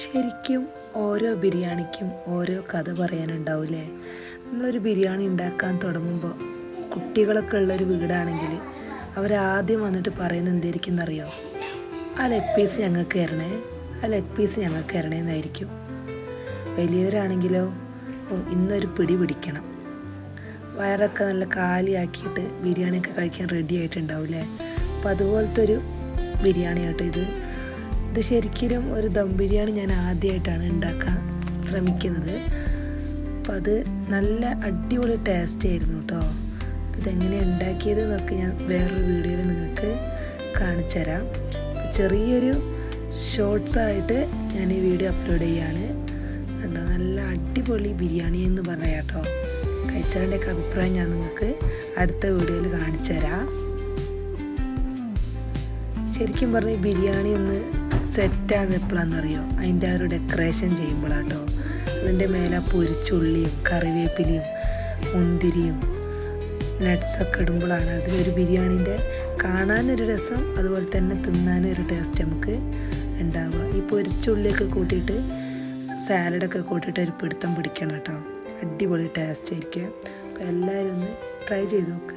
ശരിക്കും ഓരോ ബിരിയാണിക്കും ഓരോ കഥ പറയാനുണ്ടാവില്ലേ. നമ്മളൊരു ബിരിയാണി ഉണ്ടാക്കാൻ തുടങ്ങുമ്പോൾ കുട്ടികളൊക്കെ ഉള്ളൊരു വീടാണെങ്കിൽ അവരാദ്യം വന്നിട്ട് പറയുന്നത് എന്തായിരിക്കും എന്നറിയോ? ആ ലെഗ് പീസ് ഞങ്ങൾക്ക് തരണേ, ആ ലെഗ് പീസ് ഞങ്ങൾക്ക് തരണേ എന്നായിരിക്കും. വലിയവരാണെങ്കിലോ, ഇന്നൊരു പിടി പിടിക്കണം. വയറൊക്കെ നല്ല കാലിയാക്കിയിട്ട് ബിരിയാണിയൊക്കെ കഴിക്കാൻ റെഡി ആയിട്ടുണ്ടാവില്ലേ. അപ്പം അതുപോലത്തെ ഒരു ബിരിയാണി കേട്ടോ ഇത് ശരിക്കും ഒരു ദം ബിരിയാണി ഞാൻ ആദ്യമായിട്ടാണ് ഉണ്ടാക്കാൻ ശ്രമിക്കുന്നത്. അപ്പം അത് നല്ല അടിപൊളി ടേസ്റ്റ് ആയിരുന്നു കേട്ടോ. ഇതെങ്ങനെയാണ് ഉണ്ടാക്കിയത് എന്നൊക്കെ ഞാൻ വേറൊരു വീഡിയോയിൽ നിങ്ങൾക്ക് കാണിച്ചു തരാം. ചെറിയൊരു ഷോർട്സായിട്ട് ഞാൻ ഈ വീഡിയോ അപ്ലോഡ് ചെയ്യാണ് കണ്ടോ. നല്ല അടിപൊളി ബിരിയാണി എന്ന് പറയാം കേട്ടോ. കഴിച്ചതിൻ്റെയൊക്കെ അഭിപ്രായം ഞാൻ നിങ്ങൾക്ക് അടുത്ത വീഡിയോയിൽ കാണിച്ചു തരാം. ശരിക്കും പറഞ്ഞാൽ ബിരിയാണി ഒന്ന് സെറ്റാകുന്നത് എപ്പോഴാണെന്നറിയോ? അതിൻ്റെ ആ ഒരു ഡെക്കറേഷൻ ചെയ്യുമ്പോഴാട്ടോ. അതിൻ്റെ മേലെ പൊരിച്ചുള്ളിയും കറിവേപ്പിലയും മുന്തിരിയും നട്ട്സൊക്കെ ഇടുമ്പോഴാണ് അതിലൊരു ബിരിയാണീൻ്റെ കാണാനൊരു രസം, അതുപോലെ തന്നെ തിന്നാനൊരു ടേസ്റ്റ് നമുക്ക് ഉണ്ടാവുക. ഈ പൊരിച്ചുള്ളിയൊക്കെ കൂട്ടിയിട്ട് സാലഡൊക്കെ കൂട്ടിയിട്ട് ഒരു പിടുത്തം പിടിക്കണം കേട്ടോ. അടിപൊളി ടേസ്റ്റ് ആയിരിക്കും. അപ്പോൾ എല്ലാവരും ഒന്ന് ട്രൈ ചെയ്ത് നോക്ക്.